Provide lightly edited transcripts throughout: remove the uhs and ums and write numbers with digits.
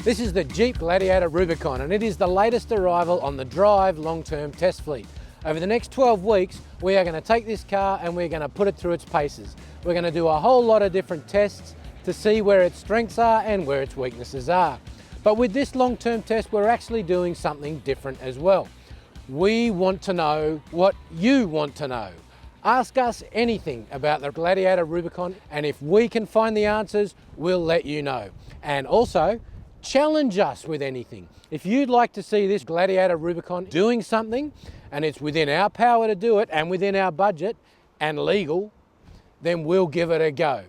This is the Jeep Gladiator Rubicon, and it is the latest arrival on the Drive long-term test fleet. Over the next 12 weeks, we are going to take this car and we're going to put it through its paces. We're going to do a whole lot of different tests to see where its strengths are and where its weaknesses are. But with this long-term test, we're actually doing something different as well. We want to know what you want to know. Ask us anything about the Gladiator Rubicon, and if we can find the answers, we'll let you know. And also, challenge us with anything. If you'd like to see this Gladiator Rubicon doing something, and it's within our power to do it, and within our budget, and legal, then we'll give it a go.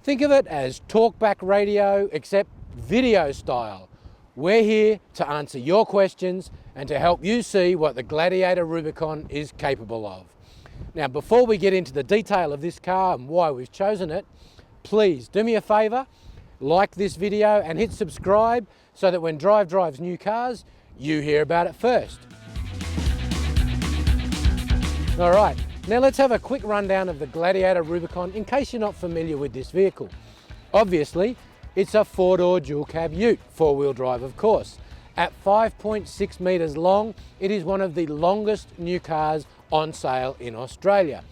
Think of it as talkback radio, except video style. We're here to answer your questions and to help you see what the Gladiator Rubicon is capable of. Now, before we get into the detail of this car and why we've chosen it, please do me a favour, like this video and hit subscribe so that when Drive drives new cars, you hear about it first. All right, now let's have a quick rundown of the Gladiator Rubicon in case you're not familiar with this vehicle. Obviously, it's a four-door dual cab ute, four-wheel drive of course. At 5.6 metres long, it is one of the longest new cars on sale in Australia.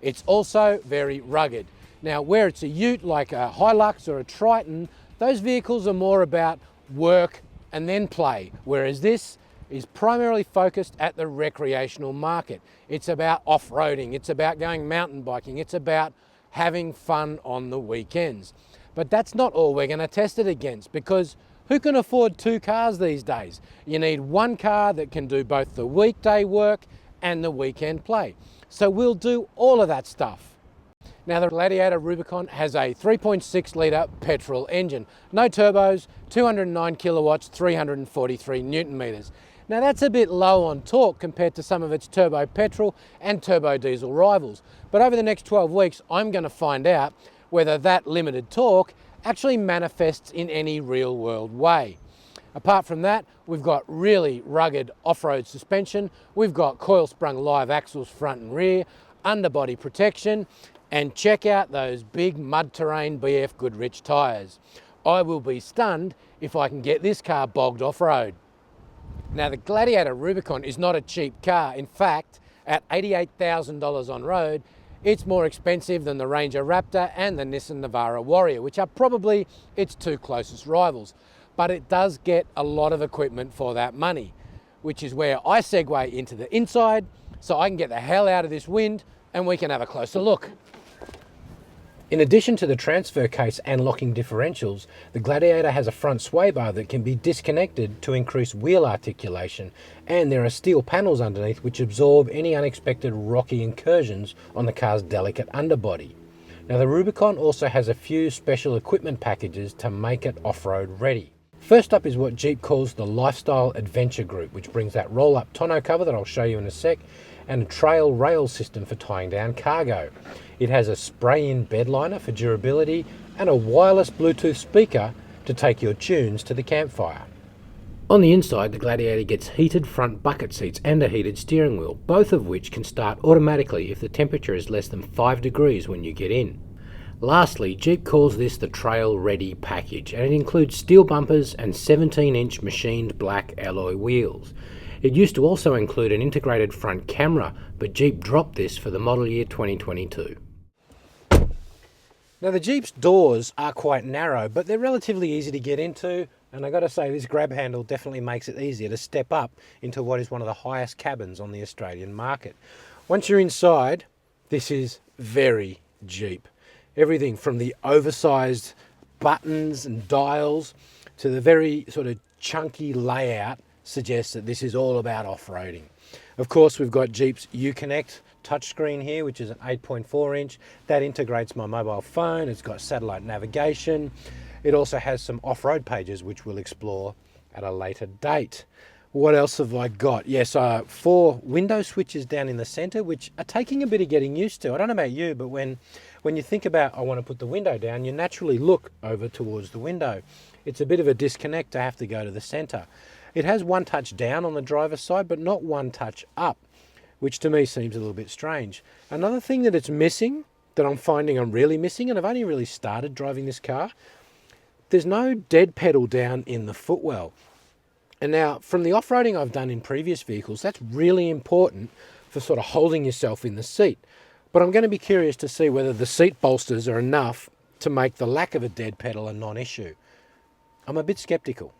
It's also very rugged. Now, where it's a ute like a Hilux or a Triton, those vehicles are more about work and then play, whereas this is primarily focused at the recreational market. It's about off-roading, it's about going mountain biking, it's about having fun on the weekends. But that's not all we're going to test it against, because who can afford two cars these days? You need one car that can do both the weekday work and the weekend play. So we'll do all of that stuff. Now, the Gladiator Rubicon has a 3.6 litre petrol engine. No turbos, 209 kilowatts, 343 newton meters. Now, that's a bit low on torque compared to some of its turbo petrol and turbo diesel rivals. But over the next 12 weeks, I'm going to find out whether that limited torque actually manifests in any real world way. Apart from that, we've got really rugged off-road suspension, we've got coil sprung live axles front and rear, underbody protection, and check out those big mud terrain BF Goodrich tyres. I will be stunned if I can get this car bogged off-road. Now, the Gladiator Rubicon is not a cheap car. In fact, at $88,000 on road, it's more expensive than the Ranger Raptor and the Nissan Navara Warrior, which are probably its two closest rivals. But it does get a lot of equipment for that money, which is where I segue into the inside so I can get the hell out of this wind and we can have a closer look. In addition to the transfer case and locking differentials, the Gladiator has a front sway bar that can be disconnected to increase wheel articulation, and there are steel panels underneath which absorb any unexpected rocky incursions on the car's delicate underbody. Now, the Rubicon also has a few special equipment packages to make it off-road ready. First up is what Jeep calls the Lifestyle Adventure Group, which brings that roll-up tonneau cover that I'll show you in a sec, and a trail rail system for tying down cargo. It has a spray-in bed liner for durability and a wireless Bluetooth speaker to take your tunes to the campfire. On the inside, the Gladiator gets heated front bucket seats and a heated steering wheel, both of which can start automatically if the temperature is less than 5 degrees when you get in. Lastly, Jeep calls this the Trail Ready package, and it includes steel bumpers and 17-inch machined black alloy wheels. It used to also include an integrated front camera, but Jeep dropped this for the model year 2022. Now, the Jeep's doors are quite narrow, but they're relatively easy to get into, and I got to say this grab handle definitely makes it easier to step up into what is one of the highest cabins on the Australian market. Once you're inside, this is very Jeep. Everything from the oversized buttons and dials to the very sort of chunky layout suggests that this is all about off-roading. Of course, we've got Jeep's Uconnect touchscreen here, which is an 8.4 inch. That integrates my mobile phone. It's got satellite navigation. It also has some off-road pages, which we'll explore at a later date. What else have I got? Yes, 4 window switches down in the center, which are taking a bit of getting used to. I don't know about you, but when you think about, I want to put the window down, you naturally look over towards the window. It's a bit of a disconnect to have to go to the center. It has one touch down on the driver's side, but not one touch up, which to me seems a little bit strange. Another thing that it's missing, that I'm finding I'm really missing, and I've only really started driving this car, there's no dead pedal down in the footwell. And now, from the off-roading I've done in previous vehicles, that's really important for sort of holding yourself in the seat. But I'm going to be curious to see whether the seat bolsters are enough to make the lack of a dead pedal a non-issue. I'm a bit skeptical.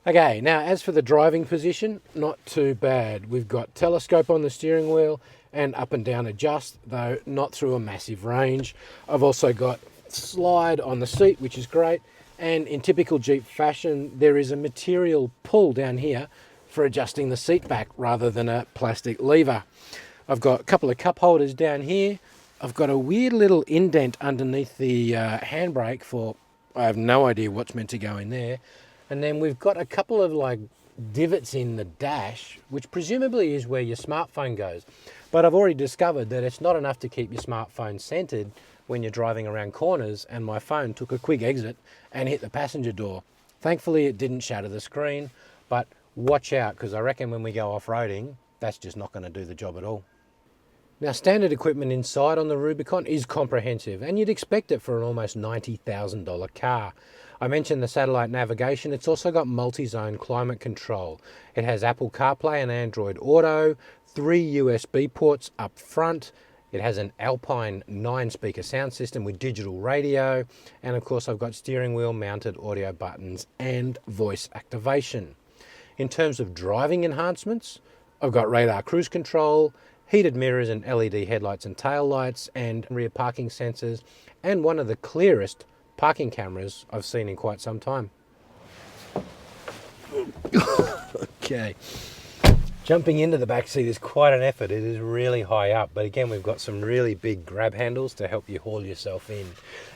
Okay, now as for the driving position, not too bad. We've got telescope on the steering wheel and up and down adjust, though not through a massive range. I've also got slide on the seat, which is great. And in typical Jeep fashion, there is a material pull down here for adjusting the seat back rather than a plastic lever. I've got a couple of cup holders down here. I've got a weird little indent underneath the handbrake for, I have no idea what's meant to go in there. And then we've got a couple of like divots in the dash, which presumably is where your smartphone goes. But I've already discovered that it's not enough to keep your smartphone centered when you're driving around corners, and my phone took a quick exit and hit the passenger door. Thankfully, it didn't shatter the screen, but watch out, because I reckon when we go off-roading, that's just not going to do the job at all. Now, standard equipment inside on the Rubicon is comprehensive, and you'd expect it for an almost $90,000 car. I mentioned the satellite navigation. It's also got multi-zone climate control. It has Apple CarPlay and Android Auto, 3 USB ports up front. It has an Alpine 9-speaker sound system with digital radio, and of course I've got steering wheel mounted audio buttons and voice activation. In terms of driving enhancements, I've got radar cruise control, heated mirrors and LED headlights and tail lights, and rear parking sensors, and one of the clearest parking cameras I've seen in quite some time. Okay. Jumping into the back seat is quite an effort. It is really high up, but again, we've got some really big grab handles to help you haul yourself in.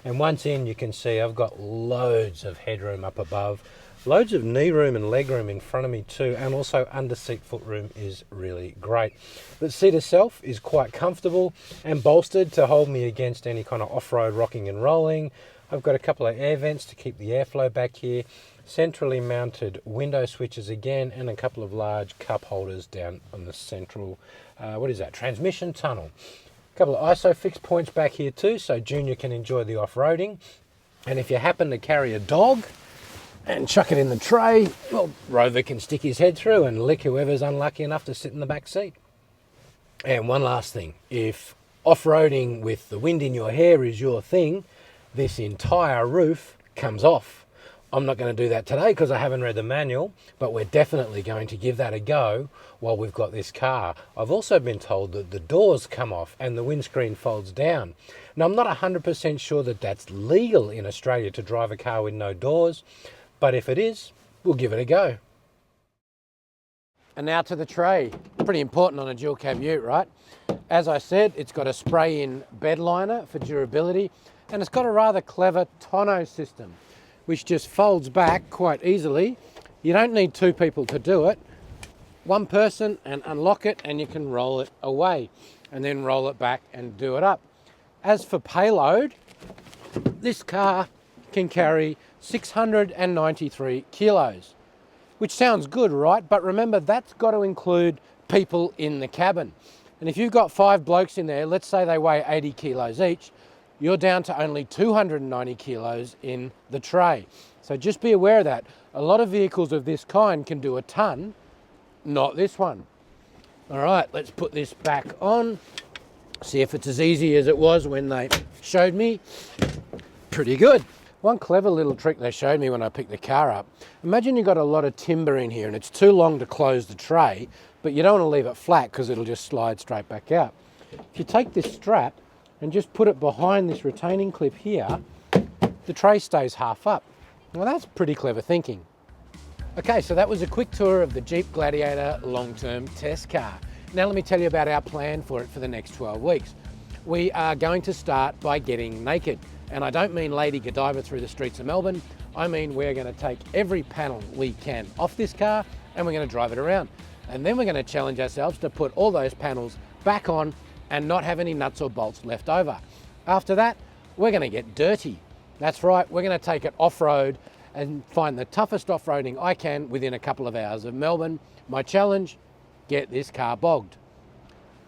And once in, you can see I've got loads of headroom up above, loads of knee room and leg room in front of me too, and also under seat foot room is really great. The seat itself is quite comfortable and bolstered to hold me against any kind of off-road rocking and rolling. I've got a couple of air vents to keep the airflow back here, centrally mounted window switches again, and a couple of large cup holders down on the central, transmission tunnel. A couple of ISOFIX points back here too, so Junior can enjoy the off-roading. And if you happen to carry a dog and chuck it in the tray, well, Rover can stick his head through and lick whoever's unlucky enough to sit in the back seat. And one last thing, if off-roading with the wind in your hair is your thing, this entire roof comes off. I'm not going to do that today because I haven't read the manual, but we're definitely going to give that a go while we've got this car. I've also been told that the doors come off and the windscreen folds down. Now, I'm not 100% sure that that's legal in Australia to drive a car with no doors, but if it is, we'll give it a go. And now to the tray. Pretty important on a dual cab ute, right? As I said, it's got a spray-in bed liner for durability, and it's got a rather clever tonneau system, which just folds back quite easily. You don't need two people to do it. One person and unlock it, and you can roll it away and then roll it back and do it up. As for payload, this car can carry 693 kilos, which sounds good, right? But remember, that's got to include people in the cabin. And if you've got 5 blokes in there, let's say they weigh 80 kilos each, you're down to only 290 kilos in the tray. So just be aware of that. A lot of vehicles of this kind can do a ton, not this one. All right, let's put this back on. See if it's as easy as it was when they showed me. Pretty good. One clever little trick they showed me when I picked the car up. Imagine you've got a lot of timber in here and it's too long to close the tray, but you don't want to leave it flat because it'll just slide straight back out. If you take this strap and just put it behind this retaining clip here, the tray stays half up. Well, that's pretty clever thinking. Okay, so that was a quick tour of the Jeep Gladiator long-term test car. Now let me tell you about our plan for it for the next 12 weeks. We are going to start by getting naked. And I don't mean Lady Godiva through the streets of Melbourne. I mean we're going to take every panel we can off this car and we're going to drive it around. And then we're going to challenge ourselves to put all those panels back on and not have any nuts or bolts left over. After that, we're going to get dirty. That's right, we're going to take it off-road and find the toughest off-roading I can within a couple of hours of Melbourne. My challenge, get this car bogged.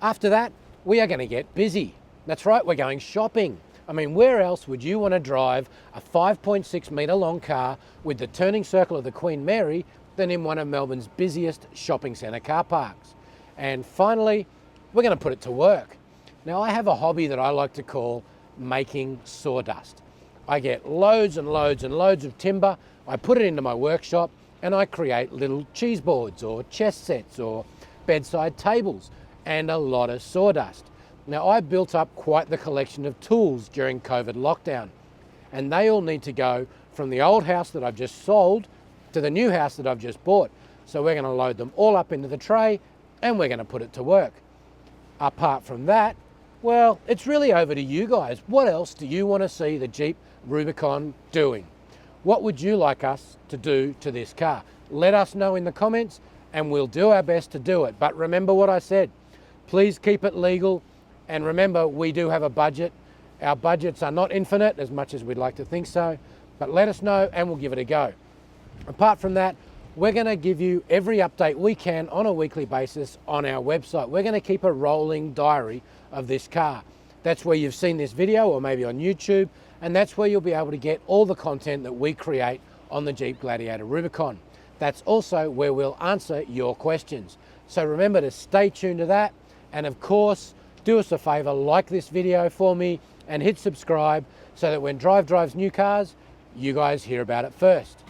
After that, we are going to get busy. That's right, we're going shopping. I mean, where else would you want to drive a 5.6 metre long car with the turning circle of the Queen Mary than in one of Melbourne's busiest shopping centre car parks? And finally, we're going to put it to work. Now, I have a hobby that I like to call making sawdust. I get loads and loads and loads of timber, I put it into my workshop, and I create little cheese boards or chess sets or bedside tables and a lot of sawdust. Now, I built up quite the collection of tools during COVID lockdown, and they all need to go from the old house that I've just sold to the new house that I've just bought. So we're going to load them all up into the tray and we're going to put it to work. Apart from that, well, it's really over to you guys. What else do you want to see the Jeep Rubicon doing? What would you like us to do to this car? Let us know in the comments and we'll do our best to do it. But remember what I said, please keep it legal. And remember, we do have a budget. Our budgets are not infinite as much as we'd like to think so, but let us know and we'll give it a go. Apart from that, we're going to give you every update we can on a weekly basis on our website. We're going to keep a rolling diary of this car. That's where you've seen this video or maybe on YouTube, and that's where you'll be able to get all the content that we create on the Jeep Gladiator Rubicon. That's also where we'll answer your questions. So remember to stay tuned to that, and of course, do us a favor, like this video for me and hit subscribe so that when Drive drives new cars, you guys hear about it first.